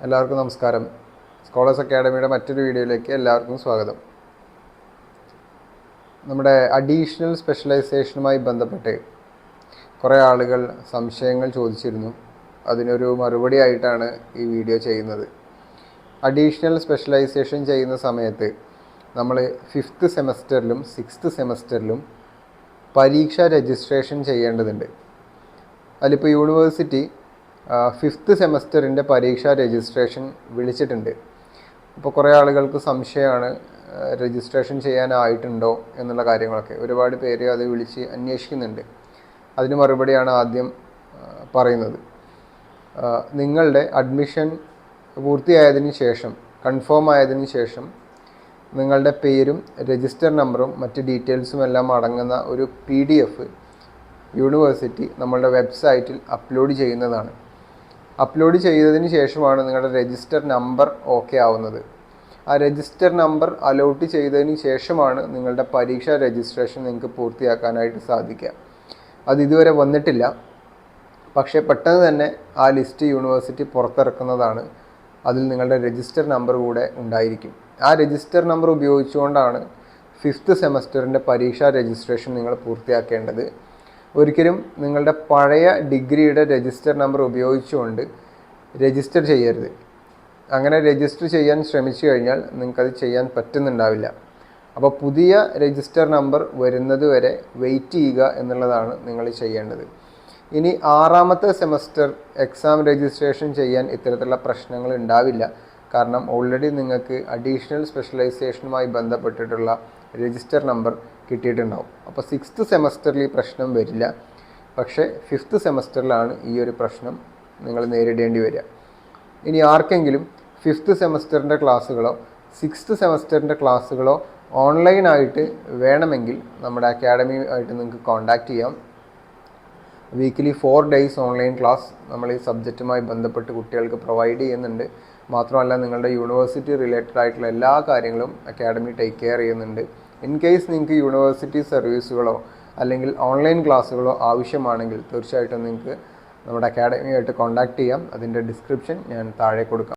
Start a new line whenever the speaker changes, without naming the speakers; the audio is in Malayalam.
എല്ലാവർക്കും നമസ്കാരം. സ്കോളേഴ്സ് അക്കാഡമിയുടെ മറ്റൊരു വീഡിയോയിലേക്ക് എല്ലാവർക്കും സ്വാഗതം. നമ്മുടെ അഡീഷണൽ സ്പെഷ്യലൈസേഷനുമായി ബന്ധപ്പെട്ട് കുറേ ആളുകൾ സംശയങ്ങൾ ചോദിച്ചിരുന്നു. അതിനൊരു മറുപടി ആയിട്ടാണ് ഈ വീഡിയോ ചെയ്യുന്നത്. അഡീഷണൽ സ്പെഷ്യലൈസേഷൻ ചെയ്യുന്ന സമയത്ത് നമ്മൾ 5th സെമസ്റ്ററിലും 6th സെമസ്റ്ററിലും പരീക്ഷ രജിസ്ട്രേഷൻ ചെയ്യേണ്ടതുണ്ട്. അതിലിപ്പോൾ യൂണിവേഴ്സിറ്റി 5th സെമസ്റ്ററിൻ്റെ പരീക്ഷാ രജിസ്ട്രേഷൻ വിളിച്ചിട്ടുണ്ട്. അപ്പോൾ കുറേ ആളുകൾക്ക് സംശയമാണ് രജിസ്ട്രേഷൻ ചെയ്യാനായിട്ടുണ്ടോ എന്നുള്ള കാര്യങ്ങളൊക്കെ. ഒരുപാട് പേര് അത് വിളിച്ച് അന്വേഷിക്കുന്നുണ്ട്. അതിന് മറുപടിയാണ് ആദ്യം പറയുന്നത്. നിങ്ങളുടെ അഡ്മിഷൻ പൂർത്തിയായതിന് ശേഷം, കൺഫേം ആയതിന് ശേഷം നിങ്ങളുടെ പേരും രജിസ്റ്റർ നമ്പറും മറ്റ് ഡീറ്റെയിൽസും എല്ലാം അടങ്ങുന്ന ഒരു PDF യൂണിവേഴ്സിറ്റി നമ്മളുടെ വെബ്സൈറ്റിൽ അപ്ലോഡ് ചെയ്യുന്നതാണ്. അപ്ലോഡ് ചെയ്തതിന് ശേഷമാണ് നിങ്ങളുടെ രജിസ്റ്റർ നമ്പർ ഓക്കെ ആവുന്നത്. ആ രജിസ്റ്റർ നമ്പർ അലോട്ട് ചെയ്തതിന് ശേഷമാണ് നിങ്ങളുടെ പരീക്ഷാ രജിസ്ട്രേഷൻ നിങ്ങൾക്ക് പൂർത്തിയാക്കാനായിട്ട് സാധിക്കുക. അത് ഇതുവരെ വന്നിട്ടില്ല, പക്ഷേ പെട്ടെന്ന് തന്നെ ആ ലിസ്റ്റ് യൂണിവേഴ്സിറ്റി പുറത്തിറക്കുന്നതാണ്. അതിൽ നിങ്ങളുടെ രജിസ്റ്റർ നമ്പർ കൂടെ ഉണ്ടായിരിക്കും. ആ രജിസ്റ്റർ നമ്പർ ഉപയോഗിച്ചുകൊണ്ടാണ് 5th സെമസ്റ്ററിൻ്റെ പരീക്ഷാ രജിസ്ട്രേഷൻ നിങ്ങൾ പൂർത്തിയാക്കേണ്ടത്. ഒരിക്കലും നിങ്ങളുടെ പഴയ ഡിഗ്രിയുടെ രജിസ്റ്റർ നമ്പർ ഉപയോഗിച്ചുകൊണ്ട് രജിസ്റ്റർ ചെയ്യരുത്. അങ്ങനെ രജിസ്റ്റർ ചെയ്യാൻ ശ്രമിച്ചു കഴിഞ്ഞാൽ നിങ്ങൾക്കത് ചെയ്യാൻ പറ്റുന്നുണ്ടാവില്ല. അപ്പോൾ പുതിയ രജിസ്റ്റർ നമ്പർ വരുന്നത് വരെ വെയിറ്റ് ചെയ്യുക എന്നുള്ളതാണ് നിങ്ങൾ ചെയ്യേണ്ടത്. ഇനി 6ാമത്തെ സെമസ്റ്റർ എക്സാം രജിസ്ട്രേഷൻ ചെയ്യാൻ ഇത്തരത്തിലുള്ള പ്രശ്നങ്ങൾ ഉണ്ടാവില്ല. കാരണം ഓൾറെഡി നിങ്ങൾക്ക് അഡീഷണൽ സ്പെഷ്യലൈസേഷനുമായി ബന്ധപ്പെട്ടിട്ടുള്ള രജിസ്റ്റർ നമ്പർ കിട്ടിയിട്ടുണ്ടാവും. അപ്പോൾ 6th സെമസ്റ്ററിൽ ഈ പ്രശ്നം വരില്ല. പക്ഷേ 5th സെമസ്റ്ററിലാണ് ഈ ഒരു പ്രശ്നം നിങ്ങൾ നേരിടേണ്ടി വരിക. ഇനി ആർക്കെങ്കിലും 5th സെമസ്റ്ററിൻ്റെ ക്ലാസ്സുകളോ 6th സെമസ്റ്ററിൻ്റെ ക്ലാസ്സുകളോ ഓൺലൈനായിട്ട് വേണമെങ്കിൽ നമ്മുടെ അക്കാഡമി ആയിട്ട് നിങ്ങൾക്ക് കോൺടാക്റ്റ് ചെയ്യാം. വീക്കിലി 4 days ഓൺലൈൻ ക്ലാസ് നമ്മൾ ഈ സബ്ജക്റ്റുമായി ബന്ധപ്പെട്ട് കുട്ടികൾക്ക് പ്രൊവൈഡ് ചെയ്യുന്നുണ്ട്. മാത്രമല്ല നിങ്ങളുടെ യൂണിവേഴ്സിറ്റി റിലേറ്റഡ് ആയിട്ടുള്ള എല്ലാ കാര്യങ്ങളും അക്കാഡമി ടേക്ക് കെയർ ചെയ്യുന്നുണ്ട്. ഇൻ കേസ് നിങ്ങൾക്ക് യൂണിവേഴ്സിറ്റി സർവീസുകളോ അല്ലെങ്കിൽ ഓൺലൈൻ ക്ലാസ്സുകളോ ആവശ്യമാണെങ്കിൽ തീർച്ചയായിട്ടും നിങ്ങൾക്ക് നമ്മുടെ അക്കാഡമിയായിട്ട് കോൺടാക്റ്റ് ചെയ്യാം. അതിൻ്റെ ഡിസ്ക്രിപ്ഷൻ ഞാൻ താഴെ കൊടുക്കാം.